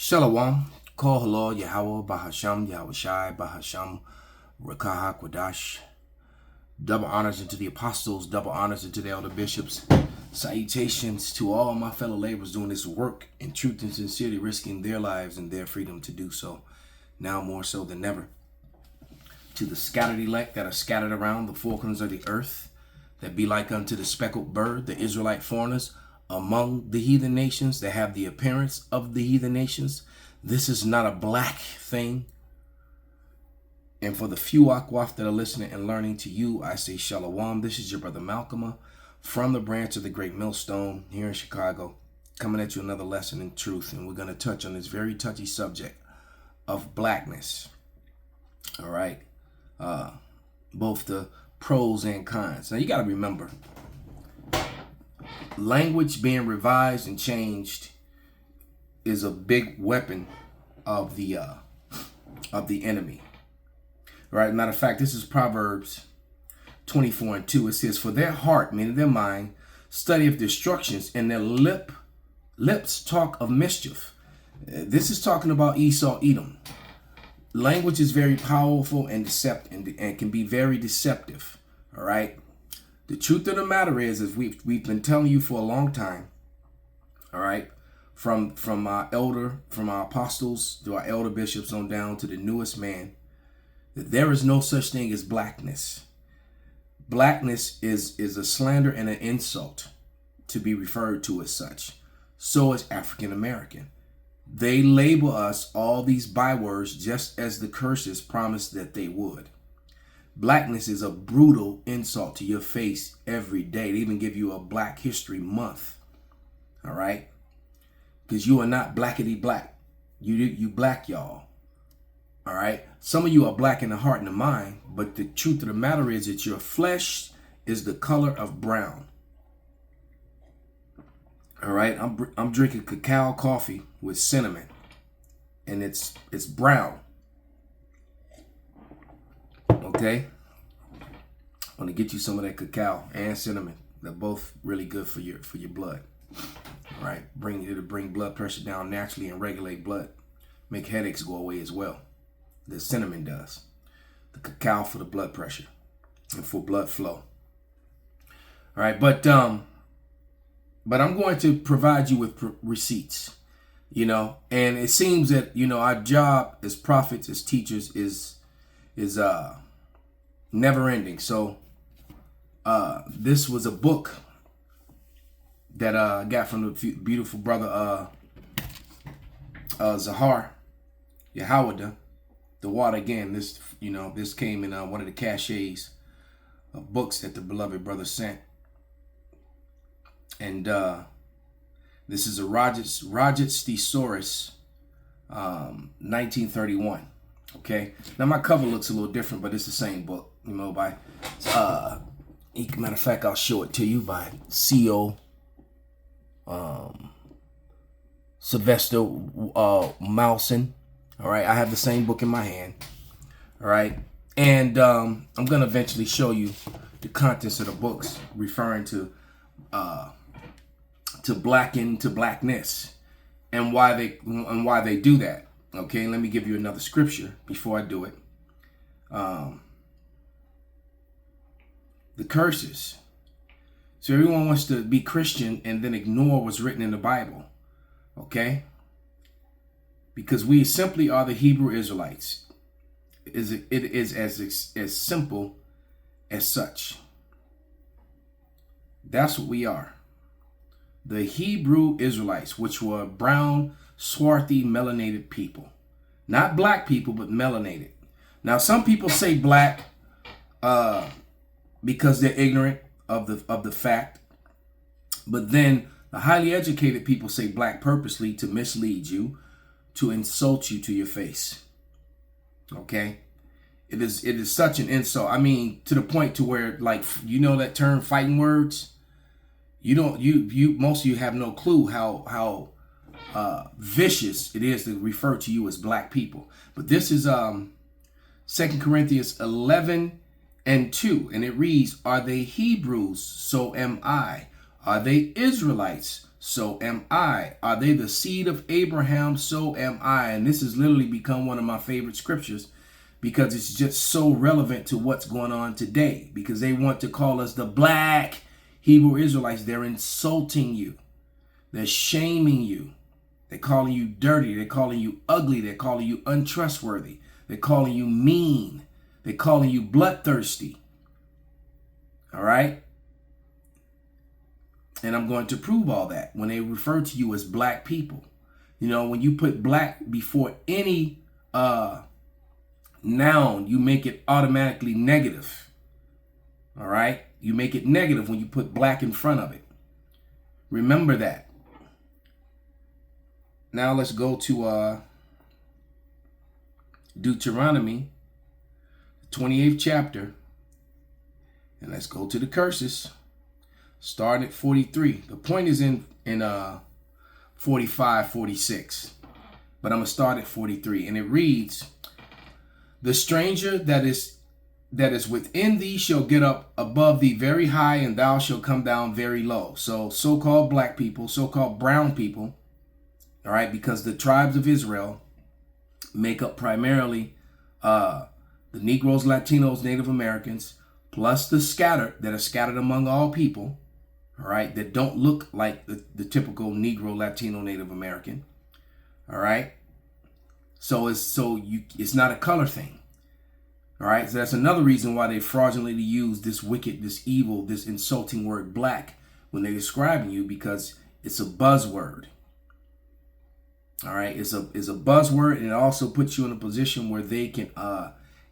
Shalom, Kol Halal, Yahweh, Bahasham, Yahweh Shai, Bahasham, Rakaha, Kwadash. Double honors into the apostles, double honors into the elder bishops. Salutations to all my fellow laborers doing this work in truth and sincerity, risking their lives and their freedom to do so, now more so than ever. To the scattered elect that are scattered around the four corners of the earth, that be like unto the speckled bird, the Israelite foreigners, among the heathen nations that have the appearance of the heathen nations. This is not a black thing. And for the few Akwaf that are listening and learning, to you, I say Shalom. This is your brother Malcolm from the branch of the Great Millstone here in Chicago, coming at you another lesson in truth. And we're going to touch on this very touchy subject of blackness. All right. Both the pros and cons. Now, you got to remember, language being revised and changed is a big weapon of the enemy. Right? Matter of fact, this is Proverbs 24:2. It says, "For their heart, meaning their mind, study of destructions, and their lips talk of mischief." This is talking about Esau, Edom. Language is very powerful and deceptive, and can be very deceptive. All right. The truth of the matter is we've been telling you for a long time. All right, from our apostles to our elder bishops on down to the newest man, that there is no such thing as blackness. Blackness is a slander and an insult to be referred to as such. So is African American. They label us all these bywords just as the curses promised that they would. Blackness is a brutal insult to your face every day. They even give you a Black History Month. All right? Because you are not blackety black. You black, y'all. All right? Some of you are black in the heart and the mind, but the truth of the matter is that your flesh is the color of brown. All right? I'm drinking cacao coffee with cinnamon, and it's brown. Okay, I want to get you some of that cacao and cinnamon. They're both really good for your blood. All right, it'll bring blood pressure down naturally and regulate blood. Make headaches go away as well. The cinnamon does. The cacao for the blood pressure and for blood flow. All right, but I'm going to provide you with receipts. And it seems that our job as prophets, as teachers, is never ending. So this was a book that I got from the beautiful brother Zahar Yahweh, the water. Again, this came in one of the caches of books that the beloved brother sent. And this is a Roget's Thesaurus, 1931. Okay, now my cover looks a little different, but it's the same book, by matter of fact, I'll show it to you, by C.O. Sylvester Mousen. All right, I have the same book in my hand. All right, and I'm gonna eventually show you the contents of the books referring to blackness and why they do that. Okay, let me give you another scripture before I do it. The curses. So everyone wants to be Christian and then ignore what's written in the Bible. Okay? Because we simply are the Hebrew Israelites. It is as simple as such. That's what we are. The Hebrew Israelites, which were brown, swarthy, melanated people. Not black people, but melanated. Now, some people say black because they're ignorant of the fact. But then the highly educated people say black purposely to mislead you, to insult you to your face. Okay? It is such an insult. I mean, to the point to where, like, that term fighting words? Most of you have no clue how vicious it is to refer to you as black people. But this is 2 Corinthians 11:2, and it reads, "Are they Hebrews? So am I. Are they Israelites? so am I. Are they the seed of Abraham? So am I. And this has literally become one of my favorite scriptures because it's just so relevant to what's going on today, because they want to call us the black Hebrew Israelites. They're insulting you. They're shaming you. They're calling you dirty. They're calling you ugly. They're calling you untrustworthy. They're calling you mean. They're calling you bloodthirsty. All right? And I'm going to prove all that when they refer to you as black people. You know, when you put black before any noun, you make it automatically negative. All right? You make it negative when you put black in front of it. Remember that. Now let's go to Deuteronomy, 28th chapter. And let's go to the curses. Starting at 43. The point is in 45, 46. But I'm going to start at 43. And it reads, the stranger that is within thee shall get up above thee very high, and thou shalt come down very low. So-called black people, so-called brown people, all right, because the tribes of Israel make up primarily the Negroes, Latinos, Native Americans, plus the scattered that are scattered among all people, all right, that don't look like the typical Negro, Latino, Native American, all right. So it's not a color thing, all right. So that's another reason why they fraudulently use this wicked, this evil, this insulting word black when they're describing you, because it's a buzzword. All right, it's a buzzword, and it also puts you in a position where they can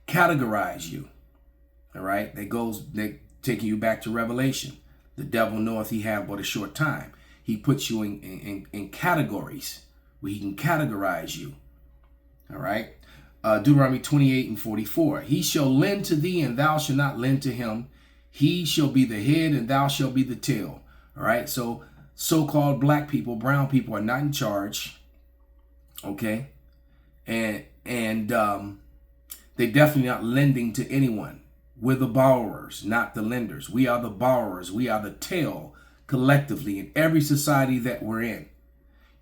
categorize you. All right, they taking you back to Revelation. The devil knoweth he have but a short time. He puts you in categories where he can categorize you. All right, Deuteronomy 28 and 44. He shall lend to thee, and thou shalt not lend to him. He shall be the head, and thou shalt be the tail. All right, so-called black people, brown people are not in charge. Okay, and they definitely not lending to anyone. We're the borrowers, not the lenders. We are the borrowers. We are the tail collectively in every society that we're in,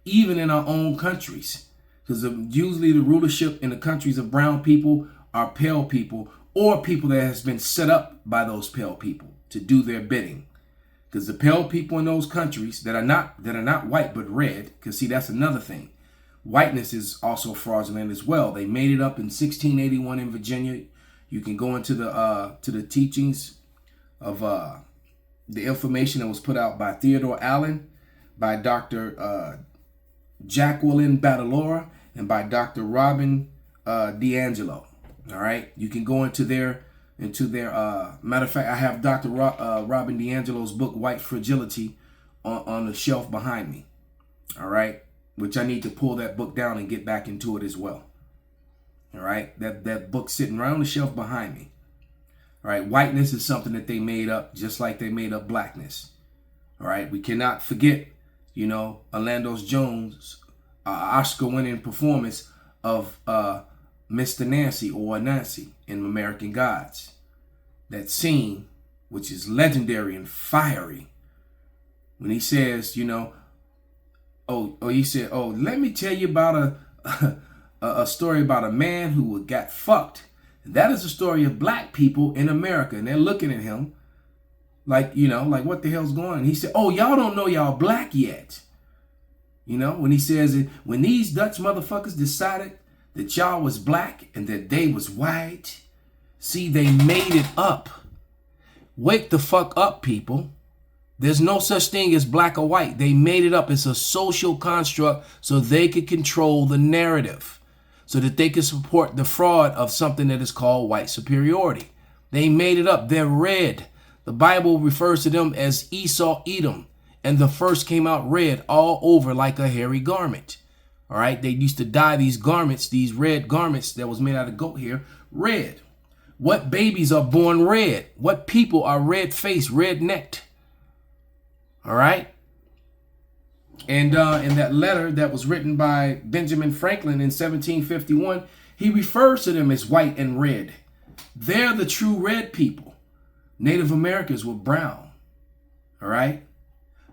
even in our own countries, because usually the rulership in the countries of brown people are pale people, or people that has been set up by those pale people to do their bidding. Because the pale people in those countries that are not white but red, because see, that's another thing. Whiteness is also fraudulent as well. They made it up in 1681 in Virginia. You can go into the teachings of the information that was put out by Theodore Allen, by Dr. Jacqueline Badalora, and by Dr. Robin D'Angelo. All right, you can go into their matter of fact, I have Dr. Robin D'Angelo's book White Fragility on the shelf behind me. All right. Which I need to pull that book down and get back into it as well. All right, that book's sitting right on the shelf behind me. All right, whiteness is something that they made up, just like they made up blackness. All right, we cannot forget, you know, Orlando Jones' Oscar-winning performance of Mr. Nancy or Nancy in American Gods. That scene, which is legendary and fiery, when he says, you know, he said, let me tell you about a story about a man who got fucked. And that is the story of black people in America. And they're looking at him like, you know, like, what the hell's going on? He said, y'all don't know y'all black yet. You know, when he says it, when these Dutch motherfuckers decided that y'all was black and that they was white, see, they made it up. Wake the fuck up, people. There's no such thing as black or white. They made it up. It's a social construct so they could control the narrative, so that they could support the fraud of something that is called white superiority. They made it up. They're red. The Bible refers to them as Esau, Edom, and the first came out red all over like a hairy garment. All right. They used to dye these garments, these red garments that was made out of goat hair, red. What babies are born red? What people are red-faced, red-necked? All right. And in that letter that was written by Benjamin Franklin in 1751, he refers to them as white and red. They're the true red people. Native Americans were brown. All right.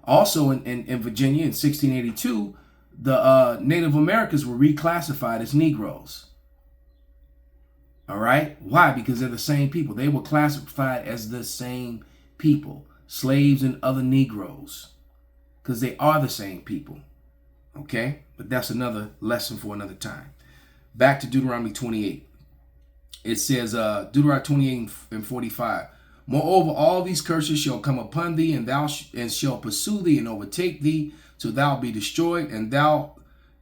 Also in Virginia in 1682, the Native Americans were reclassified as Negroes. All right? Why? Because they're the same people. They were classified as the same people, slaves and other Negroes, because they are the same people. Okay? But that's another lesson for another time. Back to Deuteronomy 28. It says, Deuteronomy 28 and 45. Moreover, all these curses shall come upon thee, and thou shall pursue thee and overtake thee, till thou be destroyed, and thou,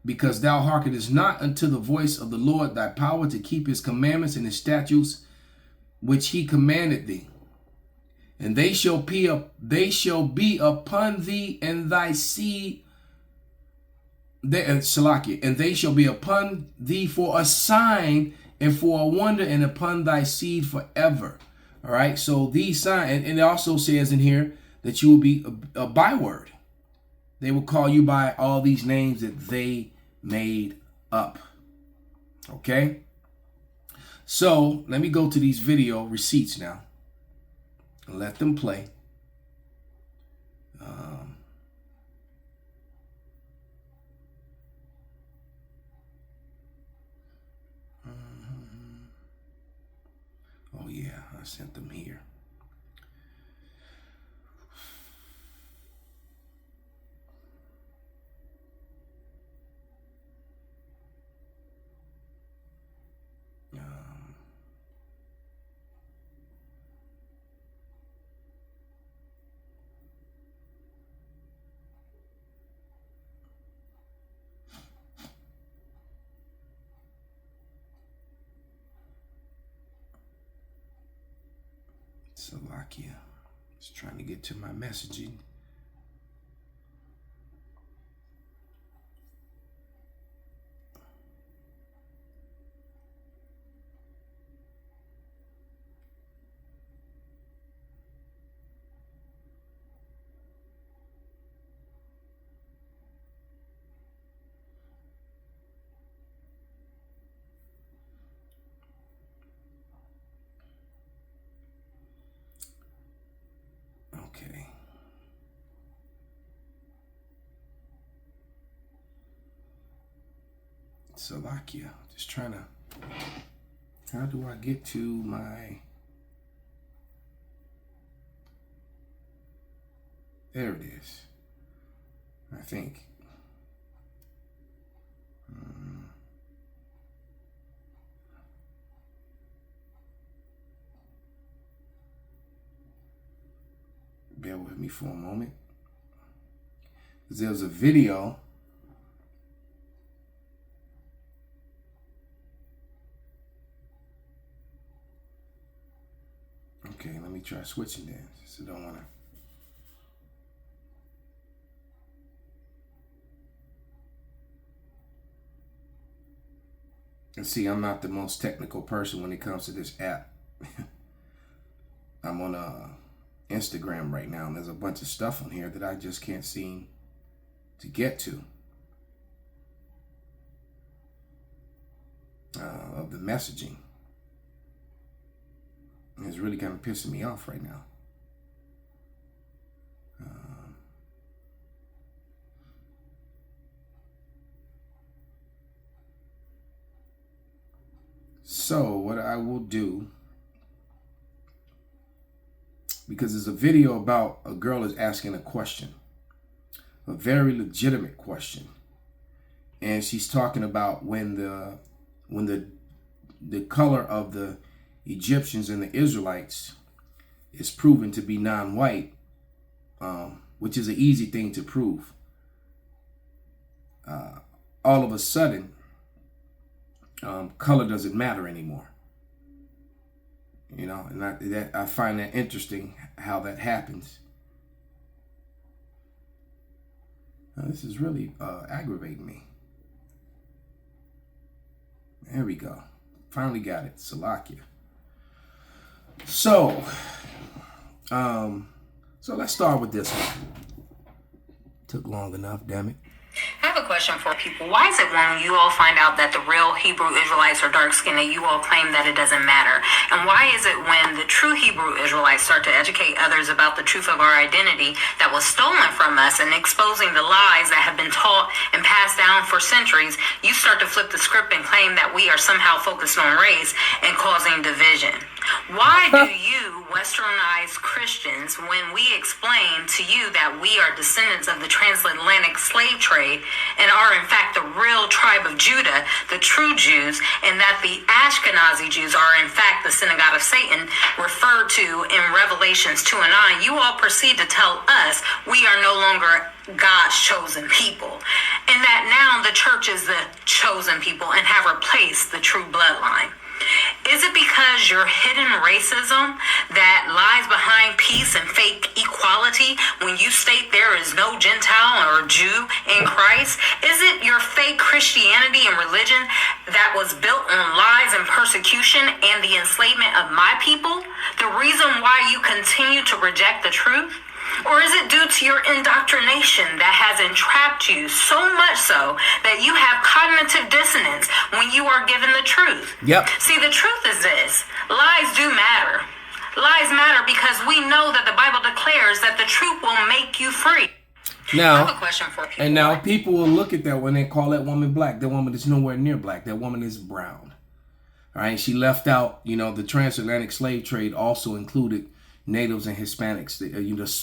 because thou hearkenest not unto the voice of the Lord thy power to keep his commandments and his statutes, which he commanded thee. And they shall be upon thee and thy seed, and they shall be upon thee for a sign and for a wonder, and upon thy seed forever. All right. So these signs, and it also says in here that you will be a byword. They will call you by all these names that they made up. Okay. So let me go to these video receipts now and let them play. Oh yeah, I sent them here. Slovakia. Just trying to get to my messaging. Okay. Slovakia. Just trying to. How do I get to my. There it is. I think. Bear with me for a moment. There's a video. Okay, let me try switching then. So don't want to. And see, I'm not the most technical person when it comes to this app. I'm on Instagram right now, and there's a bunch of stuff on here that I just can't seem to get to. Of the messaging. And it's really kind of pissing me off right now. So what I will do, because there's a video about a girl is asking a question, a very legitimate question, and she's talking about when the color of the Egyptians and the Israelites is proven to be non-white, which is an easy thing to prove. All of a sudden, color doesn't matter anymore. You know, and I find that interesting how that happens. Now, this is really aggravating me. There we go. Finally got it. Salakia. So let's start with this one. Took long enough, damn it. I have a question for people. Why is it when you all find out that the real Hebrew Israelites are dark-skinned, you all claim that it doesn't matter? And why is it when the true Hebrew Israelites start to educate others about the truth of our identity that was stolen from us and exposing the lies that have been taught and passed down for centuries, you start to flip the script and claim that we are somehow focused on race and causing division? Why do you westernized Christians, when we explain to you that we are descendants of the transatlantic slave trade and are in fact the real tribe of Judah, the true Jews, and that the Ashkenazi Jews are in fact the synagogue of Satan referred to in Revelations 2 and 9, you all proceed to tell us we are no longer God's chosen people, and that now the church is the chosen people and have replaced the true bloodline? Is it because your hidden racism that lies behind peace and fake equality when you state there is no Gentile or Jew in Christ? Is it your fake Christianity and religion that was built on lies and persecution and the enslavement of my people? The reason why you continue to reject the truth? Or is it due to your indoctrination that has entrapped you so much so that you have cognitive dissonance when you are given the truth? Yep. See, the truth is this. Lies do matter. Lies matter because we know that the Bible declares that the truth will make you free. Now, I have a question for people. And now people will look at that when they call that woman black. That woman is nowhere near black. That woman is brown. All right. She left out, the transatlantic slave trade also included natives and Hispanics,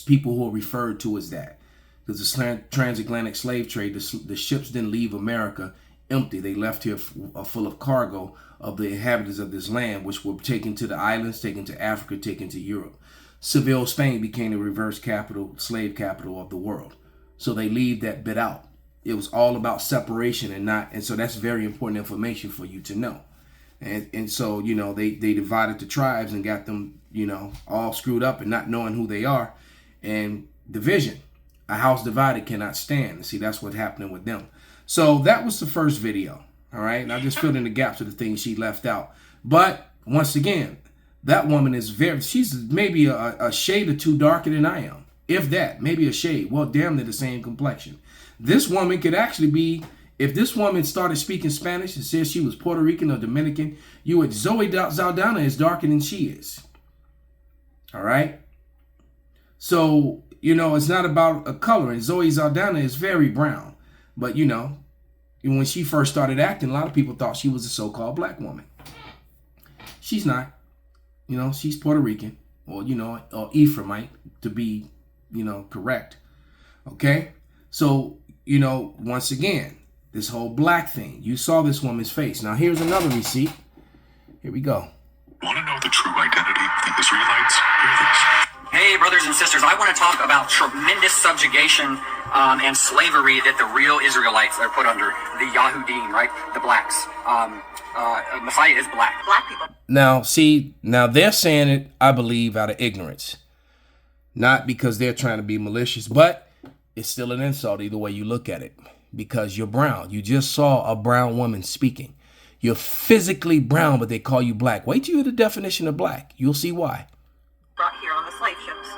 people who are referred to as that. Because the transatlantic slave trade, the ships didn't leave America empty. They left here full of cargo of the inhabitants of this land, which were taken to the islands, taken to Africa, taken to Europe. Seville, Spain became the reverse slave capital of the world. So they leave that bit out. It was all about separation and so that's very important information for you to know. And so, they divided the tribes and got them, all screwed up and not knowing who they are. And division. A house divided cannot stand. See, that's what's happening with them. So that was the first video. All right. And I just filled in the gaps of the things she left out. But once again, that woman is she's maybe a shade or two darker than I am. If that, maybe a shade. Well, damn, they're the same complexion. This woman could actually be, if this woman started speaking Spanish and said she was Puerto Rican or Dominican, Zoe Saldana is darker than she is. All right. So, it's not about a color. And Zoe Saldana is very brown. But, when she first started acting, a lot of people thought she was a so-called black woman. She's not. She's Puerto Rican or Ephraimite to be, correct. Okay. So, once again, this whole black thing, you saw this woman's face. Now, here's another receipt. Here we go. Want to know the true identity of the Israelites? Hear this. Hey, brothers and sisters, I want to talk about tremendous subjugation and slavery that the real Israelites are put under. The Yahudim, right? The blacks. Messiah is black. Black people. Now they're saying it, I believe, out of ignorance. Not because they're trying to be malicious, but it's still an insult either way you look at it. Because you're brown. You just saw a brown woman speaking. You're physically brown, but they call you black. Wait till you hear the definition of black. You'll see why. Brought here on the slave ships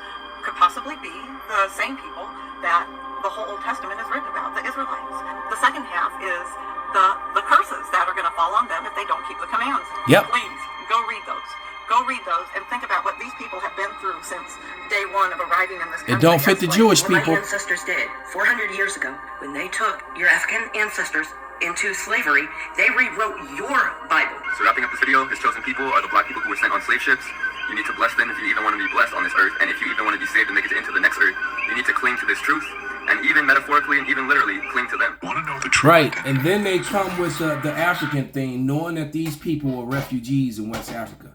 could possibly be the same people that the whole Old Testament is written about, the Israelites. The second half is the curses that are going to fall on them if they don't keep the commands. Yep. Please, go read those. Go read those and think about what these people have been through since day one of arriving in this country. It don't fit the Jewish what people. My ancestors did 400 years ago when they took your African ancestors into slavery, they rewrote your Bible. So wrapping up this video, his chosen people are the black people who were sent on slave ships. You need to bless them if you even want to be blessed on this earth. And if you even want to be saved and make it into the next earth, you need to cling to this truth. And even metaphorically and even literally, cling to them. Want to know the truth? Right. And then they come with the African thing, knowing that these people were refugees in West Africa.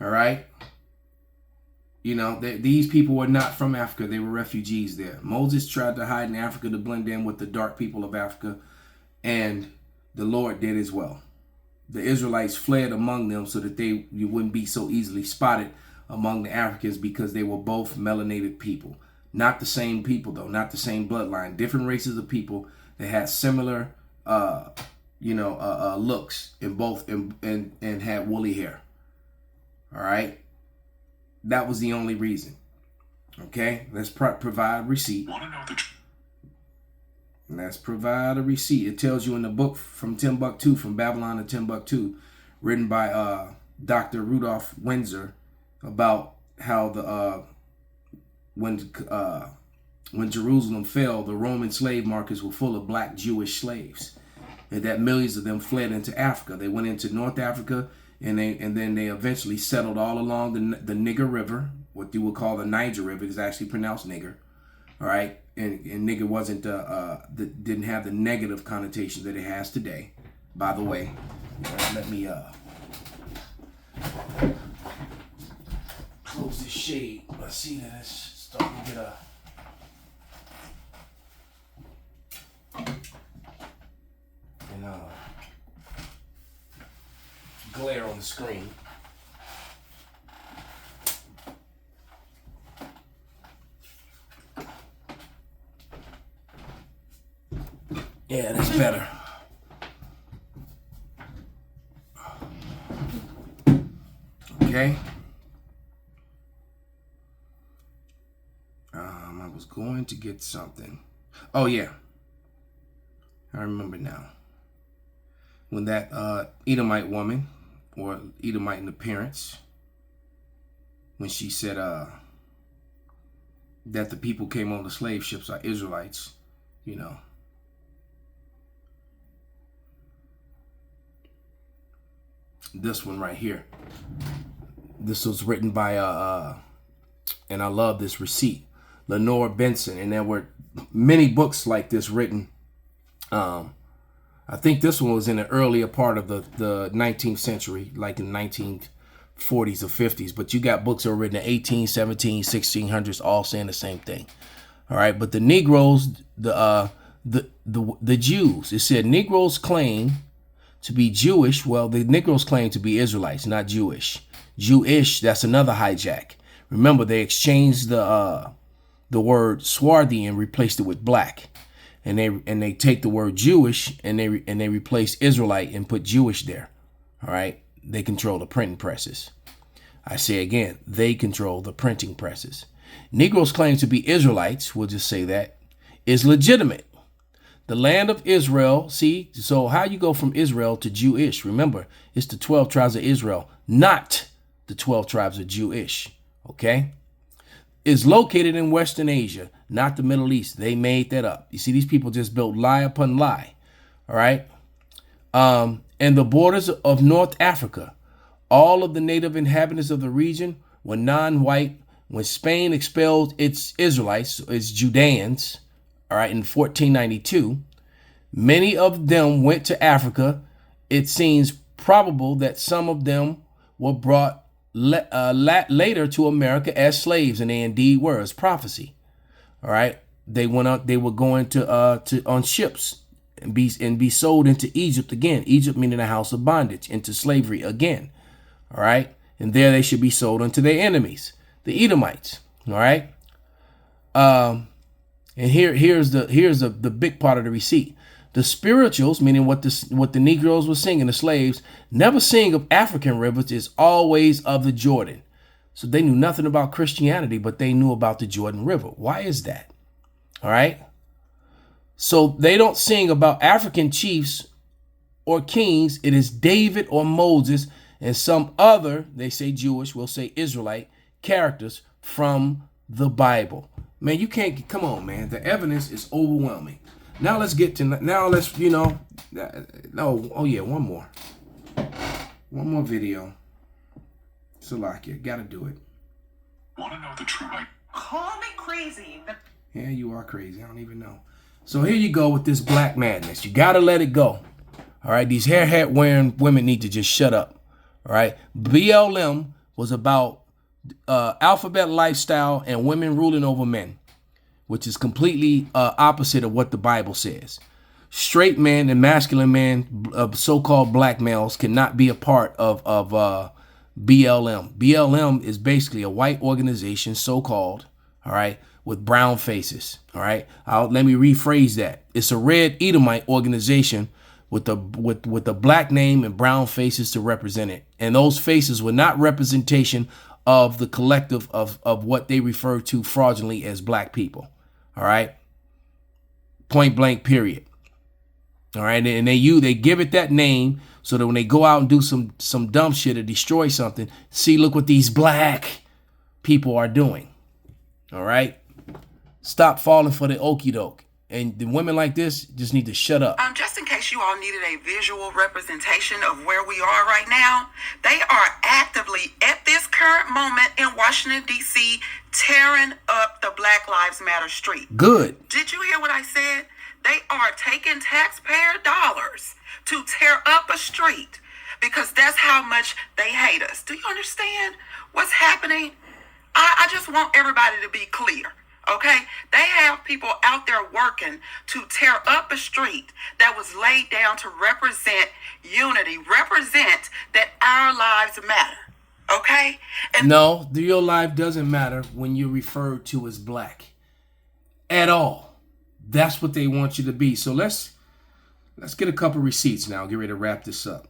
All right. These people were not from Africa. They were refugees there. Moses tried to hide in Africa to blend in with the dark people of Africa. And the Lord did as well. The Israelites fled among them so that you wouldn't be so easily spotted among the Africans because they were both melanated people. Not the same people, though. Not the same bloodline. Different races of people that had similar, looks in both and had woolly hair. All right. That was the only reason. Okay. Let's provide receipt. Want to know the And let's provide a receipt. It tells you in the book from Timbuktu, from Babylon to Timbuktu, written by Dr. Rudolph Windsor, about how the when Jerusalem fell, the Roman slave markets were full of black Jewish slaves, and that millions of them fled into Africa. They went into North Africa, and then they eventually settled all along the Niger River, what you would call the Niger River. It's actually pronounced nigger, all right. And nigger wasn't didn't have the negative connotation that it has today. By the way, let me close this shade. I see that it's starting to get glare on the screen. Yeah, that's better. Okay. I was going to get something. Oh yeah, I remember now. When that Edomite woman, or Edomite in appearance, when she said that the people came on the slave ships are Israelites, you know. This one right here. This was written by and I love this receipt, Lenore Benson, and there were many books like this written. I think this one was in the earlier part of the 19th century, like in the 1940s or 50s. But you got books that were written in 18, 17, 1600s, all saying the same thing. All right, but the Negroes, the Jews, it said Negroes claim to be Jewish. Well, the Negroes claim to be Israelites, not Jewish. Jewish, that's another hijack. Remember, they exchanged the word swarthy and replaced it with black. And they take the word Jewish and they replace Israelite and put Jewish there. All right. They control the printing presses. I say again, they control the printing presses. Negroes claim to be Israelites, we'll just say that, is legitimate. The land of Israel, see, so how you go from Israel to Jewish? Remember, it's the 12 tribes of Israel, not the 12 tribes of Jewish. Okay. Is located in Western Asia, not the Middle East. They made that up. You see, these people just built lie upon lie. All right. And the borders of North Africa, all of the native inhabitants of the region were non-white. When Spain expelled its Israelites, its Judeans, all right, in 1492, many of them went to Africa. It seems probable that some of them were brought later to America as slaves, and they indeed were, as prophecy. All right, they went out. They were going to on ships and be sold into Egypt again. Egypt meaning a house of bondage, into slavery again. All right, and there they should be sold unto their enemies, the Edomites. All right, and here's the big part of the receipt. The spirituals, meaning what the Negroes were singing, the slaves, never sing of African rivers, is always of the Jordan. So they knew nothing about Christianity, but they knew about the Jordan River. Why is that? All right. So they don't sing about African chiefs or kings. It is David or Moses and some other, they say Jewish, we'll say Israelite, characters from the Bible. Man, you can't, come on, man. The evidence is overwhelming. Now let's get to, one more video. Salakia, gotta do it. Want to know the truth? Call me crazy, but Yeah, you are crazy. I don't even know. So here you go with this black madness. You gotta let it go. All right, these hair hat wearing women need to just shut up. All right, BLM was about alphabet lifestyle and women ruling over men, which is completely opposite of what the Bible says. Straight men and masculine men, so-called black males, cannot be a part of BLM. BLM is basically a white organization, so-called, all right, with brown faces, all right? Let me rephrase that. It's a red Edomite organization with a black name and brown faces to represent it. And those faces were not representation of the collective of what they refer to fraudulently as black people. All right. Point blank, period. All right. And they give it that name so that when they go out and do some dumb shit or destroy something, see, look what these black people are doing. All right. Stop falling for the okie doke. And the women like this just need to shut up. Just in case you all needed a visual representation of where we are right now, they are actively, at this current moment in Washington, D.C., tearing up the Black Lives Matter street. Good. Did you hear what I said? They are taking taxpayer dollars to tear up a street because that's how much they hate us. Do you understand what's happening? I just want everybody to be clear. Okay, they have people out there working to tear up a street that was laid down to represent unity, represent that our lives matter. Okay? And no, your life doesn't matter when you're referred to as black at all. That's what they want you to be. So let's get a couple receipts now. Get ready to wrap this up.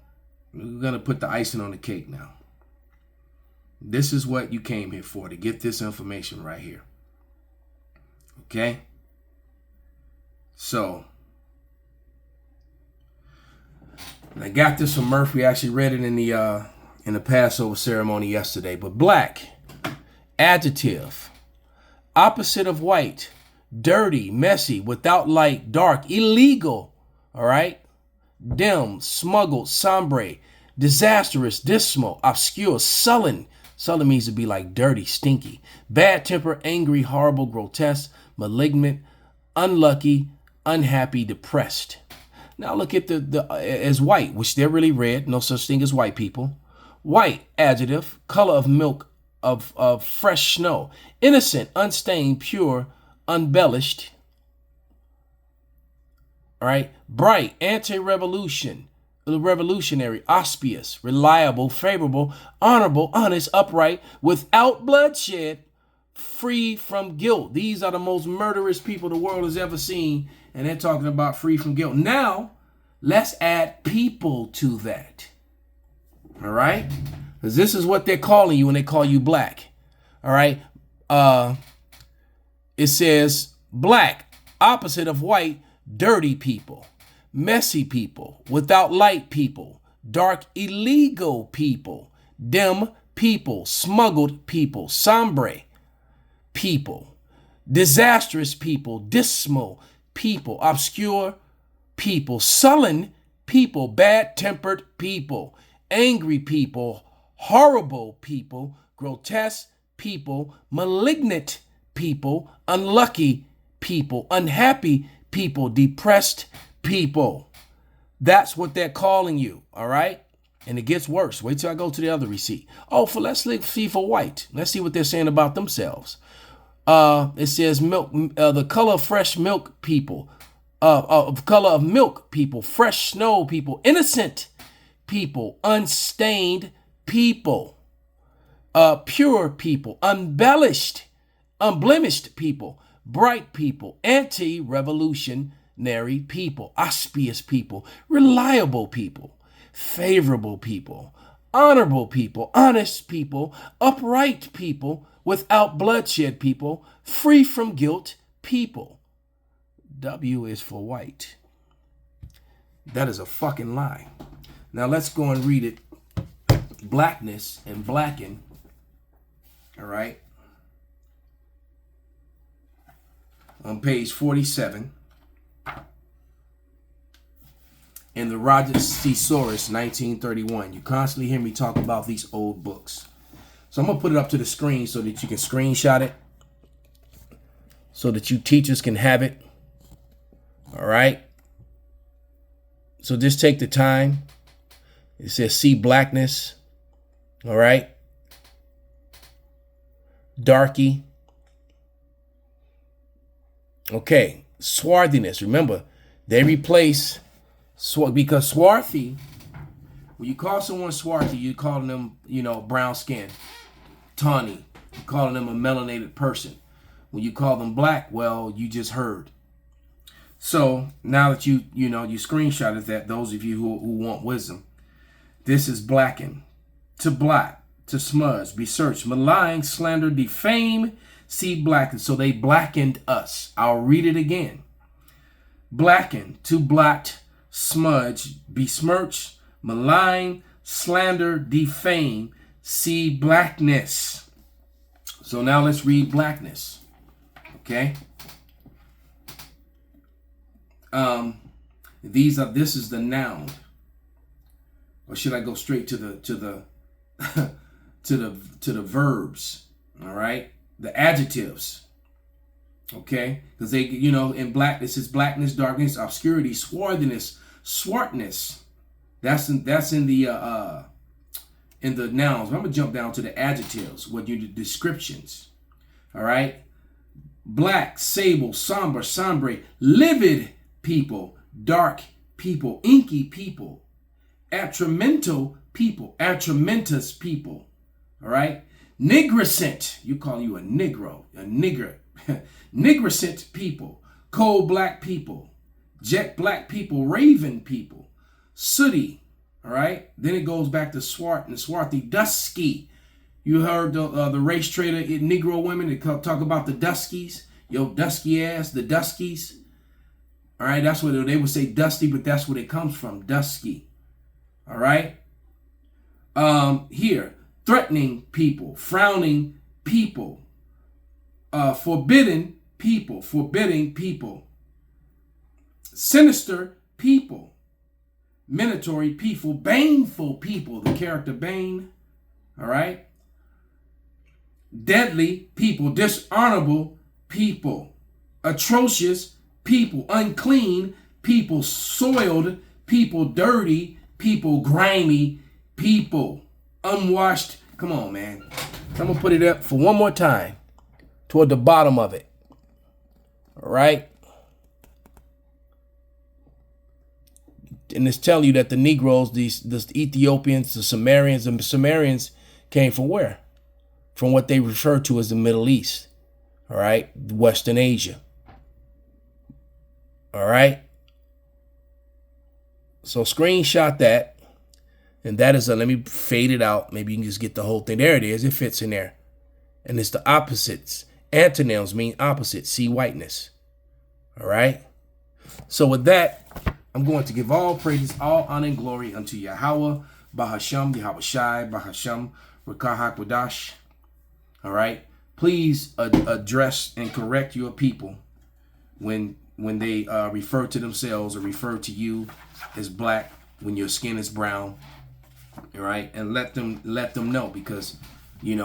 We're going to put the icing on the cake now. This is what you came here for, to get this information right here. Okay, so I got this from Murph. We actually read it in the Passover ceremony yesterday. But black, adjective, opposite of white, dirty, messy, without light, dark, illegal. All right, dim, smuggled, sombre, disastrous, dismal, obscure, sullen. Sullen means to be like dirty, stinky, bad temper, angry, horrible, grotesque, malignant, unlucky, unhappy, depressed. Now look at the as white, which they're really red. No such thing as white people. White, adjective, color of milk, of fresh snow, innocent, unstained, pure, unbellished. All right, bright, anti-revolution, revolutionary, auspicious, reliable, favorable, honorable, honest, upright, without bloodshed, free from guilt. These are the most murderous people the world has ever seen, and they're talking about free from guilt. Now, let's add people to that. All right? Because this is what they're calling you when they call you black. All right? It says black, opposite of white, dirty people, messy people, without light people, dark, illegal people, dim people, smuggled people, sombre people, disastrous people, dismal people, obscure people, sullen people, bad-tempered people, angry people, horrible people, grotesque people, malignant people, unlucky people, unhappy people, depressed people. That's what they're calling you, all right? And it gets worse. Wait till I go to the other receipt. Oh, let's see for white. Let's see what they're saying about themselves. It says milk, the color of fresh milk people, color of milk people, fresh snow people, innocent people, unstained people, pure people, unblemished people, bright people, anti-revolutionary people, auspicious people, reliable people, favorable people, honorable people, honest people, upright people, without bloodshed people, free from guilt people. W is for white. That is a fucking lie. Now let's go and read it. Blackness and blacken. All right. On page 47. In the Roger C. Soros, 1931. You constantly hear me talk about these old books. So I'm going to put it up to the screen so that you can screenshot it. So that you teachers can have it. All right. So just take the time. It says see blackness. All right. Darky. Okay. Swarthiness. Remember, they replace because swarthy, when you call someone swarthy, you're calling them, brown skin. Tawny. You're calling them a melanated person. When you call them black, well, you just heard. So now that you screenshotted that, those of you who want wisdom, this is blacken, to black, to smudge, besmirch, malign, slander, defame, see blacken. So they blackened us. I'll read it again. blacken, to blot, smudge, besmirch, malign, slander, defame. See blackness. So now let's read blackness. Okay. This is the noun. Or should I go straight to the to the verbs? All right, the adjectives. Okay, because they, in blackness is blackness, darkness, obscurity, swarthiness, swartness. That's in the nouns. I'm gonna jump down to the adjectives. What you the descriptions? All right, black, sable, somber, sombre, livid people, dark people, inky people, atramental people, atramentous people. All right, nigricent. You call you a negro, a nigger. Nigricent people, coal black people, jet black people, raven people, sooty. All right. Then it goes back to swart and swarthy, dusky. You heard the race trader Negro women that talk about the duskies. Yo, dusky ass, the duskies. All right. That's what they would say, dusty, but that's where it comes from, dusky. All right. Here, threatening people, frowning people, forbidding people, sinister people, minatory people, baneful people, the character Bane, all right? Deadly people, dishonorable people, atrocious people, unclean people, soiled people, dirty people, grimy people, unwashed. Come on, man. I'm going to put it up for one more time toward the bottom of it. All right? And it's telling you that the Negroes, the Ethiopians, the Sumerians came from where? From what they refer to as the Middle East. All right? Western Asia. All right? So screenshot that. And that is let me fade it out. Maybe you can just get the whole thing. There it is. It fits in there. And it's the opposites. Antonyms mean opposite. See whiteness. All right? So with that, I'm going to give all praises, all honor and glory unto Yahweh, Bahasham, Yahweh Shai, Bahasham, Rakah Hakwadash. All right? Please address and correct your people when they refer to themselves or refer to you as black when your skin is brown. All right? And let them know, because, we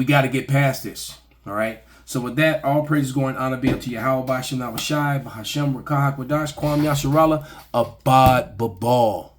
got to get past this. All right? So with that, all praises going honor be unto Yahweh, Bahasham, Yahweh Shai, Bahasham, Rakah Hakwadash, Kwam Yasharallah, Abad Babal.